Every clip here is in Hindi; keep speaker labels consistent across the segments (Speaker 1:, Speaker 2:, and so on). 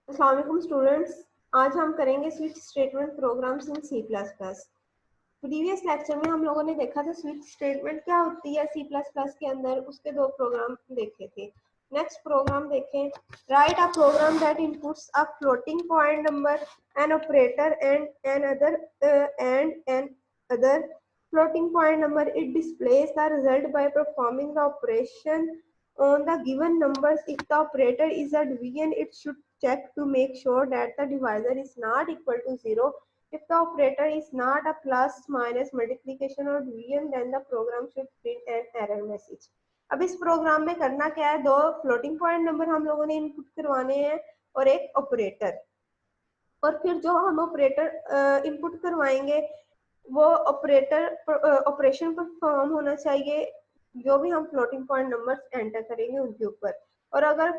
Speaker 1: अस्सलाम वालेकुम स्टूडेंट्स, आज हम करेंगे switch statement programs in C plus plus. Previous lecture में हम लोगों ने देखा था स्विच स्टेटमेंट क्या होती है सी प्लस प्लस के अंदर, उसके दो प्रोग्राम देखे थे। नेक्स्ट प्रोग्राम देखें। Write a program that inputs a floating point number an operator and other floating point number. It displays the result by performing the operation on the given numbers. If the operator is a division, it should check to make sure that the divisor is not equal to 0. If the operator is not a plus, minus, multiplication or division, then the program should print an error message. अब इस प्रोग्राम में करना क्या है, दो फ्लोटिंग पॉइंट नंबर हम लोगों ने इनपुट करवाने हैं और एक ऑपरेटर। और फिर जो हम ऑपरेटर इनपुट करवाएंगे वो ऑपरेशन परफॉर्म होना चाहिए जो भी हम फ्लोटिंग पॉइंट नंबर्स एंटर करेंगे उनके ऊपर। और अगर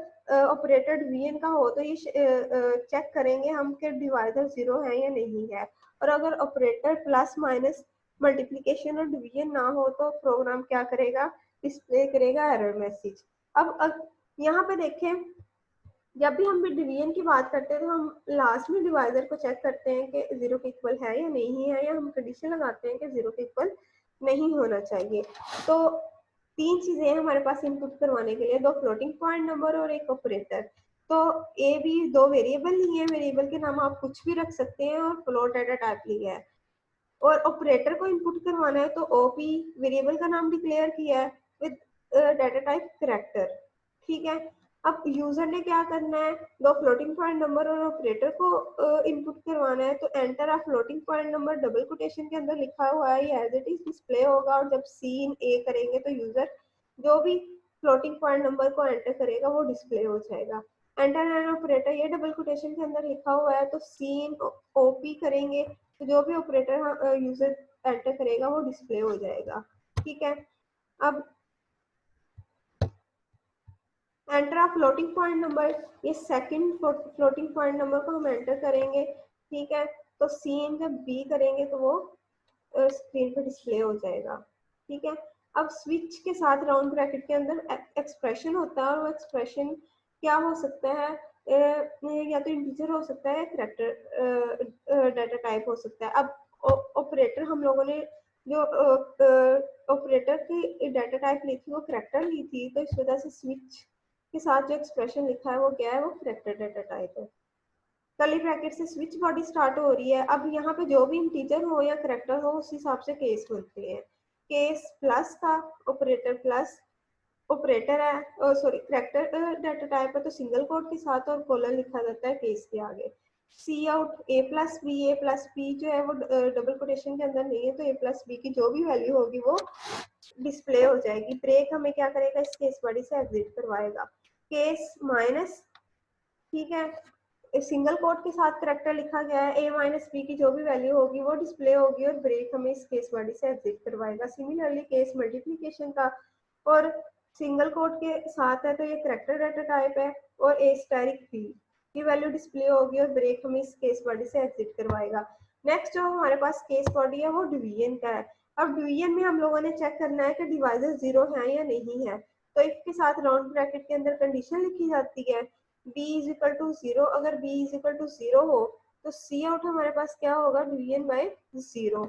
Speaker 1: ऑपरेटर डिवीजन का हो तो ये चेक करेंगे हम कि डिवाइजर 0 है या नहीं है। और अगर ऑपरेटर प्लस माइनस मल्टीप्लिकेशन और डिवीजन ना हो तो प्रोग्राम क्या करेगा, डिस्प्ले करेगा एरर मैसेज। अब यहाँ पे देखें, जब भी हम डिवीजन की बात करते हैं तो हम लास्ट में डिवाइजर को चेक करते हैं कि 0 के इक्वल है या नहीं है, या हम कंडीशन लगाते हैं कि 0 के इक्वल नहीं होना चाहिए। तो तीन चीजें हैं हमारे पास इनपुट करवाने के लिए, दो फ्लोटिंग पॉइंट नंबर और एक ऑपरेटर। तो ए बी दो वेरिएबल लिए हैं, वेरिएबल के नाम आप कुछ भी रख सकते हैं और फ्लोट डाटा टाइप लिया है। और ऑपरेटर को इनपुट करवाना है तो ओपी वेरिएबल का नाम डिक्लेयर किया है विद डाटा टाइप कैरेक्टर। ठीक है। अब यूजर ने क्या करना है, दो फ्लोटिंग पॉइंट नंबर और ऑपरेटर को इनपुट करवाना है। तो enter a floating point number double quotation के अंदर लिखा हुआ है, ये एज इट इज डिस्प्ले होगा। और जब सीन ए करेंगे तो यूजर जो भी फ्लोटिंग पॉइंट नंबर को एंटर करेगा वो डिस्प्ले हो जाएगा। एंटर एन ऑपरेटर, ये डबल कोटेशन के अंदर लिखा हुआ है, तो सीन ओपी करेंगे तो जो भी ऑपरेटर यूजर एंटर करेगा वो डिस्प्ले हो जाएगा। ठीक है। अब enter a floating point number, ये सेकंड फ्लोटिंग पॉइंट नंबर को हम एंटर करेंगे। ठीक है। तो सीन जब बी करेंगे तो वो स्क्रीन पे डिस्प्ले हो जाएगा। ठीक है। अब स्विच के साथ राउंड ब्रैकेट के अंदर एक्सप्रेशन होता है, और वो एक्सप्रेशन क्या हो सकता है, या तो इंटीजर हो सकता है, कैरेक्टर डाटा टाइप हो सकता है। अब ऑपरेटर हम लोगों ने जो ऑपरेटर की डाटा टाइप ली थी वो कैरेक्टर ली थी, तो इस वजह से स्विच के साथ जो एक्सप्रेशन लिखा है वो क्या है, वो कैरेक्टर डाटा टाइप है। कर्ली ब्रैकेट से स्विच बॉडी स्टार्ट हो रही है। अब यहाँ पे जो भी इंटीजर हो या करेक्टर हो उस हिसाब से केस बनते हैं। केस प्लस का ऑपरेटर प्लस ऑपरेटर है, सॉरी करेक्टर डाटा टाइप है तो सिंगल कोड के साथ और कोलन लिखा जाता है केस के आगे। सी आउट ए प्लस बी जो है वो डबल कोटेशन के अंदर नहीं है, तो ए प्लस बी की जो भी वैल्यू होगी वो डिस्प्ले हो जाएगी। ब्रेक हमें क्या करेगा, इस केस बॉडी से एग्जिट करवाएगा। केस माइनस, ठीक है, सिंगल कोट के साथ करेक्टर लिखा गया है, ए माइनस बी की जो भी वैल्यू होगी वो डिस्प्ले होगी और ब्रेक हमें इस केस बॉडी से एग्जिट करवाएगा। सिमिलरली केस मल्टीप्लिकेशन का और सिंगल कोट के साथ है तो ये करेक्टर डाटा टाइप है और ए स्टैरिक बी की वैल्यू डिस्प्ले होगी और ब्रेक हमें इस केस बॉडी से एग्जिट करवाएगा। नेक्स्ट जो हमारे पास केस बॉडी है वो डिवीजन का है। अब डिवीजन में हम लोगों ने चेक करना है कि डिवाइजर 0 है या नहीं है। तो इफ के साथ राउंड ब्रैकेट के अंदर कंडीशन लिखी जाती है b इज इक्वल टू 0। अगर b इज इक्वल टू 0 हो तो सी आउट हमारे पास क्या होगा, डिवीजन बाय 0।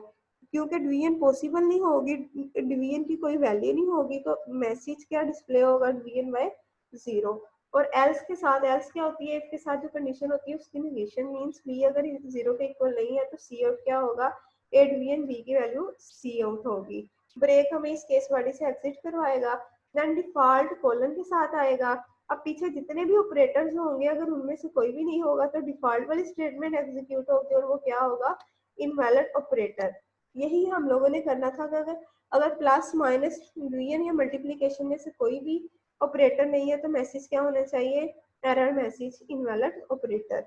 Speaker 1: क्योंकि डिवीजन पॉसिबल नहीं होगी, डिवीजन की कोई वैल्यू नहीं होगी, तो मैसेज क्या डिस्प्ले होगा, डिवीजन बाय 0। और एल्स के साथ, एल्स क्या होती है, इफ के साथ जो कंडीशन होती है उसकी नेगेशन मींस b अगर 0 के इक्वल नहीं है तो सी आउट क्या होगा, ए डिवीजन b की वैल्यू सी आउट होगी। ब्रेक हमें इस केस बॉडी से एग्जिट करवाएगा। देन डिफॉल्ट कोलन के साथ आएगा। अब पीछे जितने भी ऑपरेटर्स होंगे अगर उनमें से कोई भी नहीं होगा तो डिफॉल्ट वाली स्टेटमेंट एग्जीक्यूट होगी और वो क्या होगा, इनवैलिड ऑपरेटर। यही हम लोगों ने करना था। अगर अगर प्लस माइनस डिवीजन या मल्टीप्लिकेशन में से कोई भी ऑपरेटर नहीं है तो मैसेज क्या होना चाहिए, error message, invalid operator.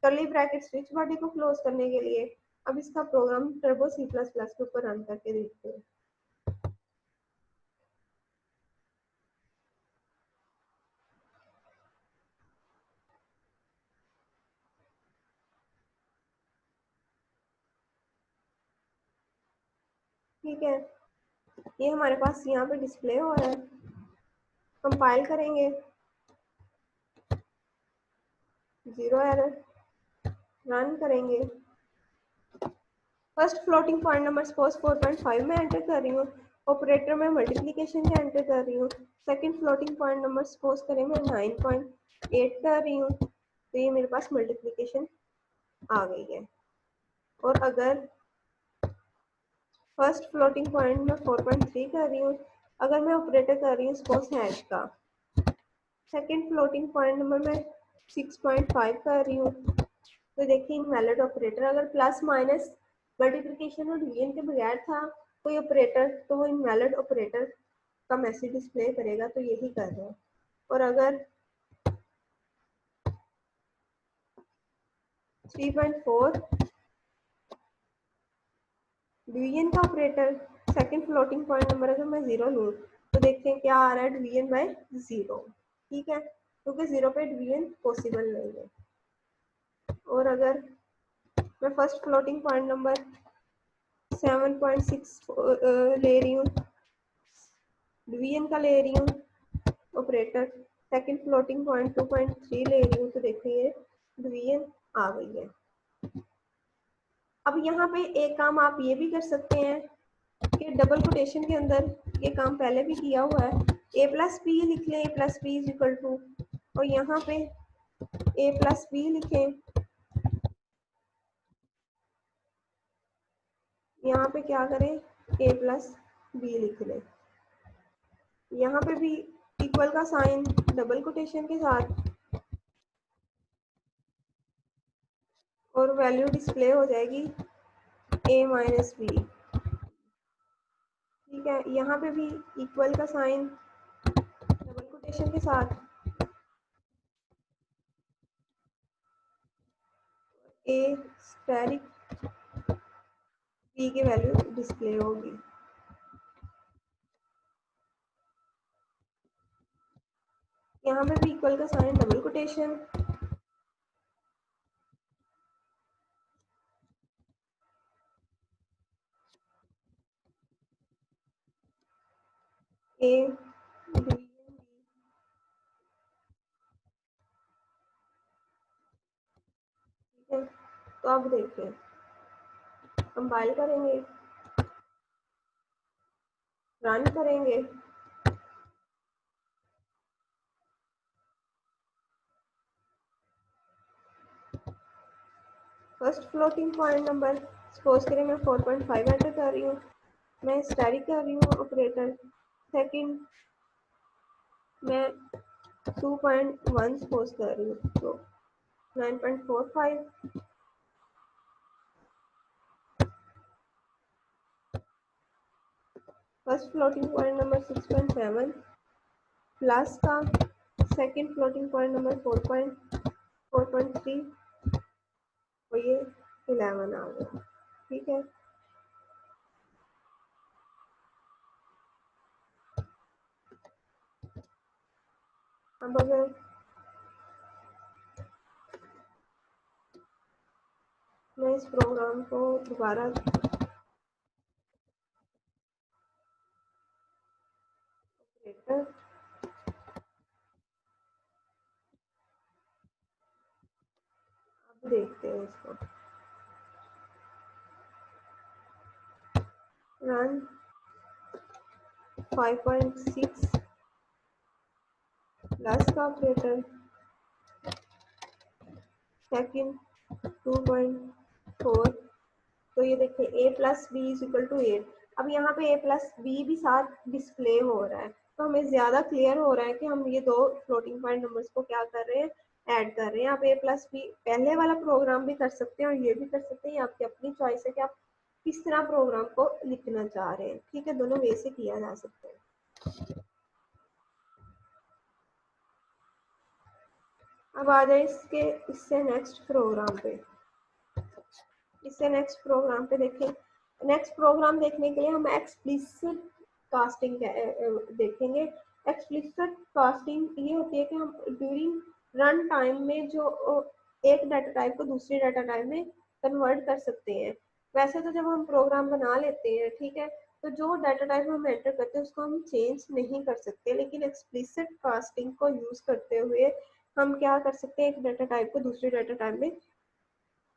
Speaker 1: Curly bracket switch body को क्लोज करने के लिए अब इसका program Turbo C plus plus के ऊपर रन करके देखते हैं। ठीक है, ये हमारे पास यहाँ पे डिस्प्ले हो रहा है। कंपाइल करेंगे 0 एरर। रन करेंगे। First floating point number suppose 4.5 में एंटर कर रही हूँ। ऑपरेटर में मल्टीप्लिकेशन का एंटर कर रही हूँ। Second floating point number suppose करें मैं 9.8 कर रही हूँ, तो ये मेरे पास मल्टीप्लिकेशन आ गई है। और अगर फर्स्ट फ्लोटिंग पॉइंट में 4.3 कर रही हूँ, अगर मैं ऑपरेटर कर रही हूँ सपोज हैश का, सेकंड फ्लोटिंग पॉइंट नंबर मैं 6.5 कर रही हूँ, तो देखिए इनवैलिड ऑपरेटर। अगर प्लस माइनस मल्टीप्लिकेशन और डिवीजन के बगैर था कोई ऑपरेटर, तो वो इनवैलिड ऑपरेटर का मैसेज डिस्प्ले करेगा, तो यही कर रहे हैं। और अगर 3.4 डिवीजन का operator, second floating point number अगर मैं 0 लूँ, तो देखते हैं क्या आ रहा है, डिवीजन बाय 0। ठीक है, क्योंकि 0 पे डिवीजन पॉसिबल नहीं है। और अगर मैं फर्स्ट फ्लोटिंग पॉइंट नंबर 7.6 ले रही हूँ, डिवीजन का ले रही हूँ ऑपरेटर, सेकंड फ्लोटिंग पॉइंट 2.3 ले रही हूँ, तो देखिए डिवीजन आ गई है। अब यहाँ पे एक काम आप ये भी कर सकते हैं कि डबल कोटेशन के अंदर, ये काम पहले भी किया हुआ है, ए प्लस बी लिख लें, A plus B is equal to, और यहाँ पे ए प्लस बी लिखें, यहाँ पे क्या करें, ए प्लस बी लिख लें। यहाँ पे भी इक्वल का साइन डबल कोटेशन के साथ, और वैल्यू डिस्प्ले हो जाएगी ए माइनस बी। ठीक है, यहाँ पे भी इक्वल का साइन डबल कोटेशन के साथ, ए स्टेरिक बी की वैल्यू डिस्प्ले होगी। यहाँ पे भी इक्वल का sign double quotation, A division B. ठीक है, तो अब देखिए कंपाइल करेंगे, रन करेंगे। First floating point number suppose करें मैं 4.5 एंटर कर रही हूँ, मैं स्टैटिक कर रही हूँ ऑपरेटर। सेकंड मैं 2.1 सपोज कर रही हूँ, तो 9.45। First floating point number 6.7 plus का, सेकंड फ्लोटिंग पॉइंट नंबर 4.3, और ये 11 आ गया। ठीक है, अब अगर मैं इस प्रोग्राम को दोबारा ऑपरेटर, अब देखते हैं इसको, रन 5.6 प्लस का ऑपरेटर, सेकंड 2.4, तो ये देखिए A plus B is equal to 8। अब यहाँ पे ए प्लस बी भी साथ डिस्प्ले हो रहा है, तो हमें ज्यादा क्लियर हो रहा है कि हम ये दो फ्लोटिंग पॉइंट नंबर्स को क्या कर रहे हैं, ऐड कर रहे हैं। आप ए प्लस बी पहले वाला प्रोग्राम भी कर सकते हैं और ये भी कर सकते हैं, आपकी अपनी चॉइस है कि आप किस तरह प्रोग्राम को लिखना चाह रहे हैं। ठीक है, दोनों वे से किया जा सकता है। अब आ जाए इससे नेक्स्ट प्रोग्राम पे। इससे नेक्स्ट प्रोग्राम पे देखें। नेक्स्ट प्रोग्राम देखने के लिए हम एक्सप्लिसिट कास्टिंग देखेंगे। एक्सप्लिसिट कास्टिंग ये होती है कि हम ड्यूरिंग रन टाइम में जो एक डाटा टाइप को दूसरे डाटा टाइप में कन्वर्ट कर सकते हैं। वैसे तो जब हम प्रोग्राम बना लेते हैं, ठीक है, तो जो डाटा टाइप हम एंटर करते हैं उसको हम चेंज नहीं कर सकते, लेकिन एक्सप्लिसिट कास्टिंग को यूज करते हुए हम क्या कर सकते हैं, एक डाटा टाइप को दूसरे डाटा टाइप में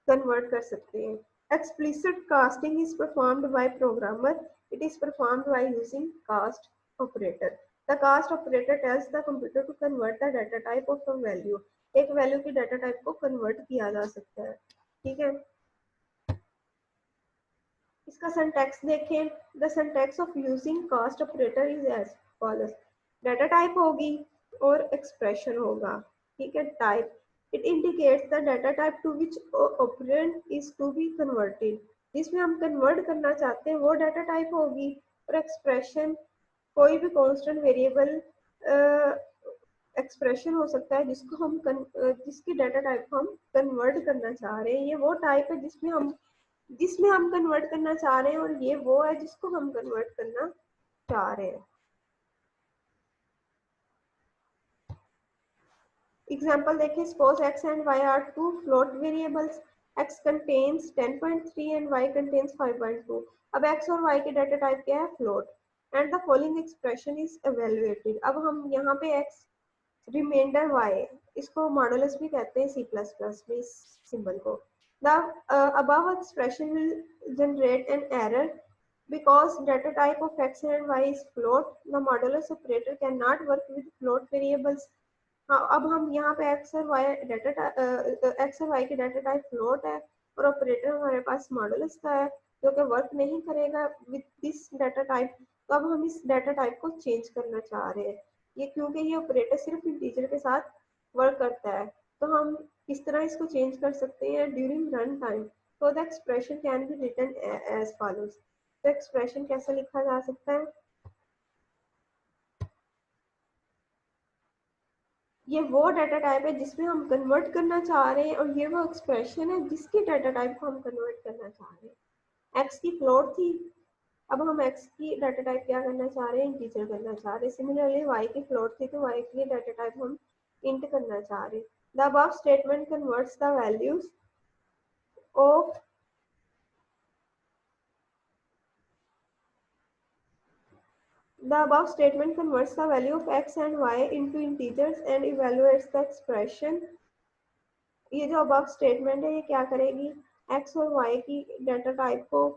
Speaker 1: कन्वर्ट कर सकते हैं। Explicit casting is performed by programmer. It is performed by using cast operator. The cast operator tells the computer to convert the data type of a value. एक वैल्यू की डाटा टाइप को कन्वर्ट किया जा सकता है, ठीक है। इसका सिंटैक्स देखें। The syntax of using cast operator is as follows. Data type होगी और एक्सप्रेशन होगा, ठीक है। Type, it indicates the data type to which operand is to be converted. जिसमें हम कन्वर्ट करना चाहते हैं वो डाटा टाइप होगी। और एक्सप्रेशन, कोई भी कांस्टेंट वेरिएबल एक्सप्रेशन हो सकता है जिसको हम जिसकी डाटा टाइप को हम कन्वर्ट करना चाह रहे हैं। ये वो टाइप है जिसमें हम कन्वर्ट करना चाह रहे हैं, और ये वो है जिसको हम कन्वर्ट करना चाह रहे हैं। एग्जाम्पल देखें। Suppose x and y are two float variables. x contains 10.3 and y contains 5.2. अब x और y के डाटा टाइप क्या है, float, and the following expression is evaluated. अब हम यहाँ पे x रिमाइंडर y, इसको मॉडुलस भी कहते हैं सी प्लस प्लस में इस सिंबल को। The above expression will generate an error because data type of x and y is float. The modulus operator cannot work with float variables. हाँ, अब हम यहाँ पे एक्स और वाई डाटा एक्स और वाई की डाटा टाइप फ्लोट है, और ऑपरेटर हमारे पास मॉडुलस का है जो कि वर्क नहीं करेगा विद दिस डाटा टाइप। तो अब हम इस डाटा टाइप को चेंज करना चाह रहे हैं, ये क्योंकि ये ऑपरेटर सिर्फ इंटीजर के साथ वर्क करता है। तो हम इस तरह इसको चेंज कर सकते हैं ड्यूरिंग रन टाइम। तो the expression can be written as follows. तो एक्सप्रेशन कैसे लिखा जा सकता है, ये वो डाटा टाइप है जिसमें हम कन्वर्ट करना चाह रहे हैं, और ये वो एक्सप्रेशन है जिसकी डाटा टाइप को हम कन्वर्ट करना चाह रहे हैं। एक्स की फ्लोट थी, अब हम एक्स की डाटा टाइप क्या करना चाह रहे हैं, इंटीजर करना चाह रहे हैं। सिमिलरली वाई की फ्लोट थी तो वाई की डाटा टाइप हम इंट करना चाह रहे हैं। The above statement converts the values of The above statement converts the value of x and y into integers and evaluates the expression. ये जो अबव स्टेटमेंट है ये क्या करेगी, एक्स और वाई की डाटा टाइप को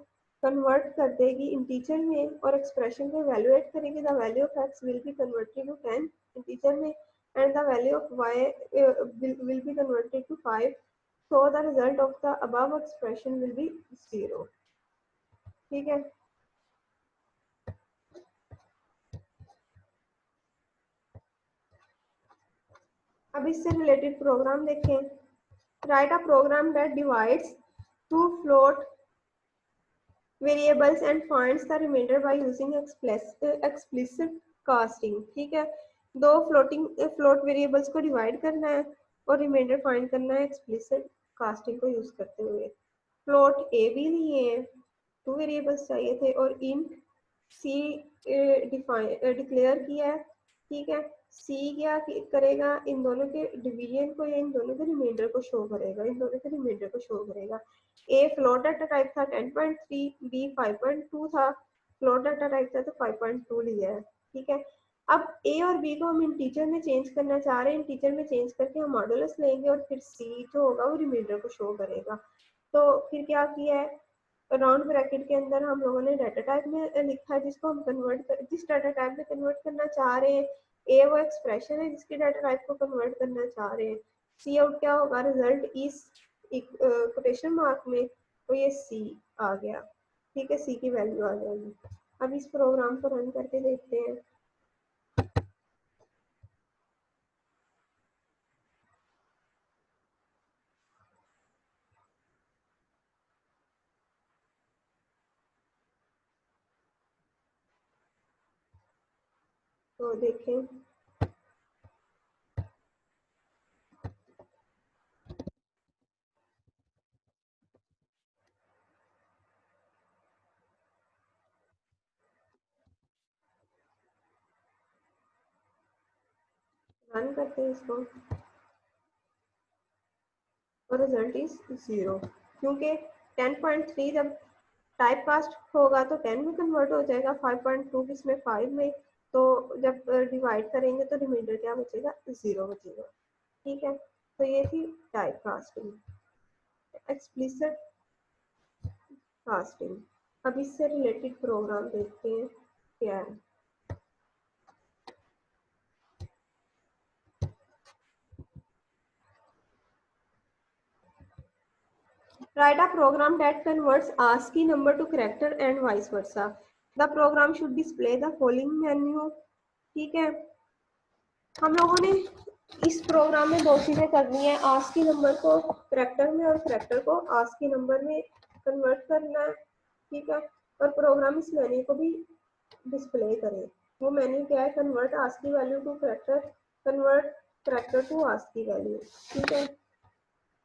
Speaker 1: कन्वर्ट कर देगी इंटीजर में, और एक्सप्रेशन को इवैल्यूएट करेगी। The value of X will be converted to 10 integer में, and the value of Y will be converted to 5। So the result of the above expression will be 0, ठीक है। अब इससे रिलेटेड प्रोग्राम देखें। Write a program that divides two float variables and finds the remainder by using explicit casting, ठीक है। दो फ्लोट वेरिएबल्स को डिवाइड करना है और रिमाइंडर फाइंड करना है एक्सप्लिसिट कास्टिंग को यूज करते हुए। फ्लोट ए भी लिए हैं, टू वेरिएबल्स चाहिए थे, और इंट सी डिक्लेयर किया है, ठीक है। सी क्या करेगा, इन दोनों के डिवीजन को या इन दोनों के रिमाइंडर को शो करेगा, इन दोनों के रिमाइंडर को शो करेगा। ए फ्लोट डाटा टाइप था 10.3, बी 5.2 था, फ्लोट डाटा टाइप था तो 5.2 लिया है, ठीक है। अब ए और बी को हम इंटीजर में चेंज करना चाह रहे हैं, इंटीजर में चेंज करके हम मॉडुलस लेंगे और फिर सी जो होगा वो रिमाइंडर को शो करेगा। तो फिर क्या किया है, राउंड ब्रैकेट के अंदर हम लोगों ने डाटा टाइप में लिखा है जिसको हम जिस डाटा टाइप में कन्वर्ट करना चाह रहे हैं। ए वो एक्सप्रेशन है जिसकी डाटा टाइप को कन्वर्ट करना चाह रहे हैं। सी आउट क्या होगा, रिजल्ट इस कोटेशन मार्क में, तो ये सी आ गया, ठीक है, सी की वैल्यू आ जाएगी। अब इस प्रोग्राम को रन करके देखते हैं। तो देखें, रन करते हैं इसको, और रिजल्ट इज 0, क्योंकि 10.3 जब टाइप कास्ट होगा तो 10 में कन्वर्ट हो जाएगा, 5.2 इसमें 5 में, तो जब डिवाइड करेंगे तो रिमाइंडर क्या बचेगा, 0 बचेगा। ठीक है, तो ये थी टाइप कास्टिंग। Explicit casting. अब इससे रिलेटेड प्रोग्राम देखते हैं क्या है। Write a program that converts ASCII number to character and vice versa. The program should display the following menu। ठीक है, हम लोगों ने इस प्रोग्राम में दो चीजें करनी है, ASCII नंबर को करेक्टर में और करेक्टर को ASCII नंबर में कन्वर्ट करना है। ठीक है, और प्रोग्राम इस मेन्यू को भी डिस्प्ले करे। वो मेन्यू क्या है? Convert ASCII value to character, convert character to ASCII value. ठीक है,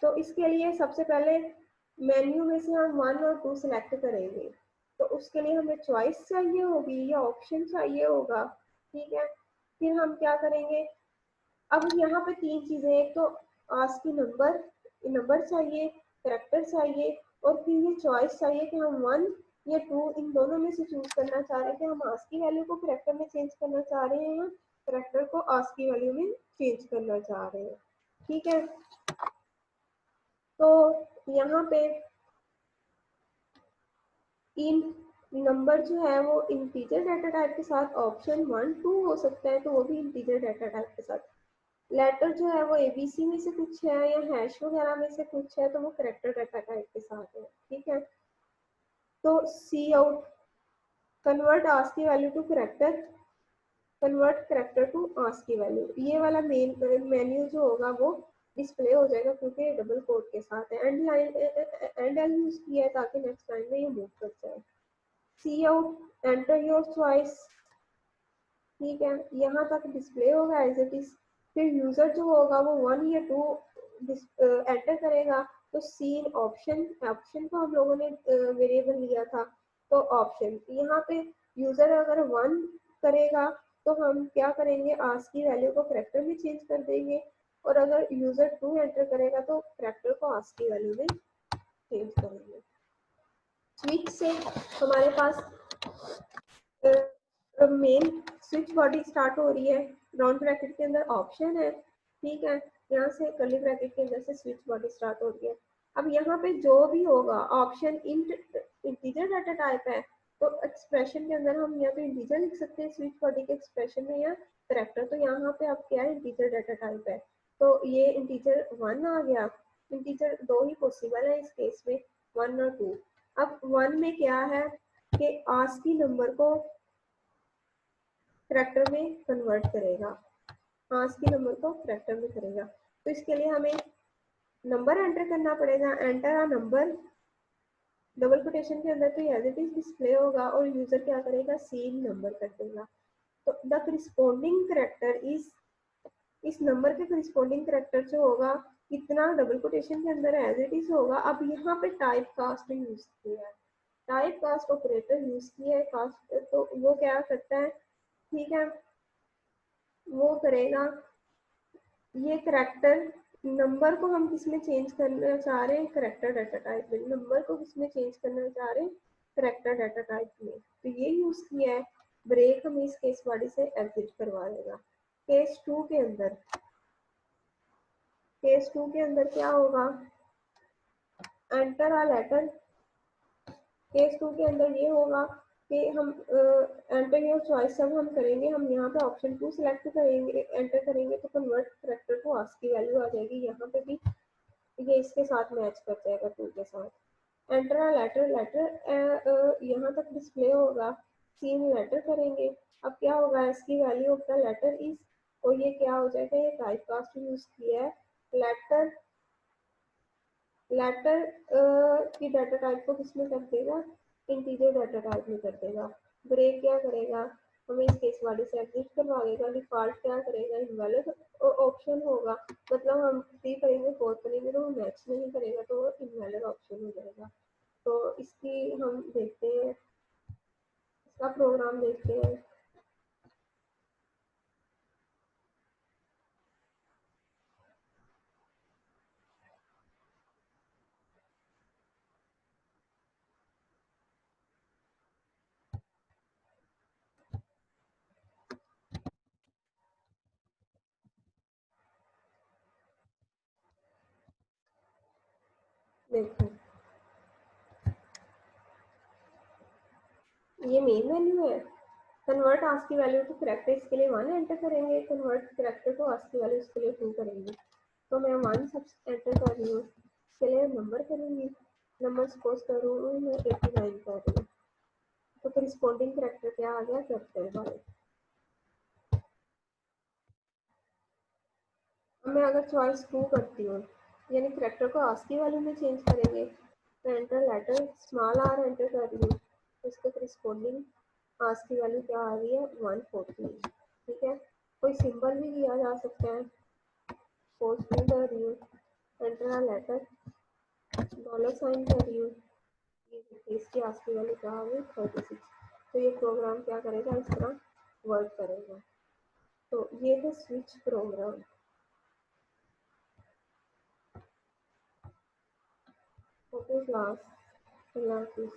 Speaker 1: तो इसके लिए सबसे पहले मेन्यू में से हम 1 और 2 सिलेक्ट करेंगे, तो उसके लिए हमें चॉइस चाहिए होगी या ऑप्शन चाहिए होगा। ठीक है, फिर हम क्या करेंगे, अब यहाँ पे तीन चीजें, एक तो ASCII नंबर नंबर चाहिए, करेक्टर चाहिए, और फिर ये चॉइस चाहिए कि हम 1 या 2 इन दोनों में से चूज करना चाह रहे हैं कि हम ASCII वैल्यू को करेक्टर में चेंज करना चाह रहे हैं या करेक्टर को ASCII वैल्यू में चेंज करना चाह रहे हैं। ठीक है, तो यहाँ पे इन नंबर जो है वो इंटीजर डाटा टाइप के साथ ऑप्शन 1 2 हो सकता है, तो वो भी इंटीजर डाटा टाइप के साथ। लेटर जो है वो एबीसी में से कुछ है या हैश वगैरह में से कुछ है, तो वो करेक्टर डाटा टाइप के साथ है। ठीक है, तो C out convert ASCII value to character, convert character to ASCII value, ये वाला मेन मेन्यू जो होगा वो डिस्प्ले हो जाएगा क्योंकि डबल कोड के साथ है। And line and L use किया है ताकि नेक्स्ट लाइन में ये मूव कर जाए। सी आउट एंटर योर चॉइस। ठीक है, यहाँ तक डिस्प्ले होगा एज इट इज। फिर यूजर जो होगा वो 1 या 2 एंटर करेगा, तो सीन ऑप्शन, ऑप्शन को हम लोगों ने वेरिएबल लिया था, तो ऑप्शन यहाँ पे यूजर अगर 1 करेगा तो हम क्या करेंगे, ASCII वैल्यू को करेक्टर में चेंज कर देंगे, और अगर यूजर 2 एंटर करेगा तो करेक्टर को ASCII वैल्यू में चेंज करेंगे। स्विच से हमारे पास मेन स्विच बॉडी स्टार्ट हो रही है, राउंड ब्रैकेट के अंदर ऑप्शन है। ठीक है, यहाँ से कर्ली ब्रैकेट के अंदर से स्विच बॉडी स्टार्ट हो रही है। अब यहाँ पे जो भी होगा ऑप्शन इंटीजर डाटा टाइप है, तो एक्सप्रेशन के अंदर हम यहाँ पे इंटीजर लिख सकते हैं स्विच बॉडी के एक्सप्रेशन में, या करेक्टर। तो यहाँ पे अब क्या है, इंटीजर डाटा टाइप है, तो ये इंटीजर 1 आ गया। इंटीजर दो ही पॉसिबल है इस केस में, 1 और 2। अब 1 में क्या है कि ASCII नंबर को करेक्टर में कन्वर्ट करेगा, ASCII नंबर को करेक्टर में करेगा, तो इसके लिए हमें नंबर एंटर करना पड़ेगा। Enter a number double quotation के अंदर, तो एज इट इज डिस्प्ले होगा, और यूजर क्या करेगा, सेम नंबर कर देगा। तो द करिस्पॉन्डिंग करेक्टर इज, इस नंबर के करिस्पॉन्डिंग करेक्टर जो होगा कितना डबल कोटेशन के अंदर एज इट इज होगा। अब यहाँ पे टाइप कास्ट यूज किया है, टाइप कास्ट ऑपरेटर यूज किया है कास्ट, तो वो क्या करता है, ठीक है, वो करेगा ये करेक्टर, नंबर को हम किस में चेंज करना चाह रहे हैं, करेक्टर डाटा टाइप में। नंबर को किस में चेंज करना चाह रहे हैं, करेक्टर डाटा टाइप में, तो ये यूज किया है। ब्रेक हमें इस केस बॉडी से एग्जिट करवा देगा। केस 2 के अंदर, केस 2 के अंदर क्या होगा, एंटर अ लेटर। केस 2 के अंदर ये होगा कि हम एंटर योर चॉइस जब हम करेंगे, हम यहाँ पे ऑप्शन 2 सिलेक्ट करेंगे, एंटर करेंगे, तो convert character to ASCII value आ जाएगी। यहाँ पे भी ये इसके साथ मैच कर जाएगा 2 के साथ। एंटर अ लेटर, लेटर यहाँ तक डिस्प्ले होगा, सीन लेटर करेंगे। अब क्या होगा, इसकी value of the letter is, और ये क्या हो जाएगा, ये टाइप कास्ट यूज किया है। लेटर, लेटर की डाटा टाइप को किसमें कर देगा, इंटीजर डाटा टाइप में कर देगा। ब्रेक क्या करेगा, हमें इस केस वाले से एग्जिट करवा देगा। डिफॉल्ट क्या करेगा, इनवैलिड ऑप्शन होगा, मतलब हम 3 करेंगे 4 करेंगे तो वो मैच नहीं करेगा, तो वो इनवैलिड ऑप्शन हो जाएगा। तो इसकी हम देखते हैं, इसका प्रोग्राम देखते हैं। देखो ये मेन वैल्यू है। Convert ASCII value to character, इसके लिए 1 एंटर करेंगे, convert character to ASCII value इसके लिए 2 करेंगे। तो मैं 1 सब एंटर कर रही हूँ, इसके लिए नंबर करूँगी, नंबर सपोज करूँ मैं 89 कर रही हूँ, तो करिस्पॉन्डिंग करेक्टर क्या आ गया, कैपिटल वाले। अब मैं अगर चॉइस 2 करती हूँ, यानी करेक्टर को आस्की वैल्यू में चेंज करेंगे, तो enter letter small r enter कर रही हूँ, तो इसका करिस्पॉन्डिंग आस्की वैल्यू क्या आ रही है, 140। ठीक है, कोई सिंबल भी किया जा सकता है, पोस्ट भी कर रही हूँ, enter a letter, dollar sign कर रही हूँ, ये देखिए इसकी आस्की वैल्यू क्या आ गई, 36। तो ये प्रोग्राम क्या करेगा, इस तरह वर्क करेगा। तो ये है स्विच प्रोग्राम। ओके क्लास, अल्लाह हाफिज़।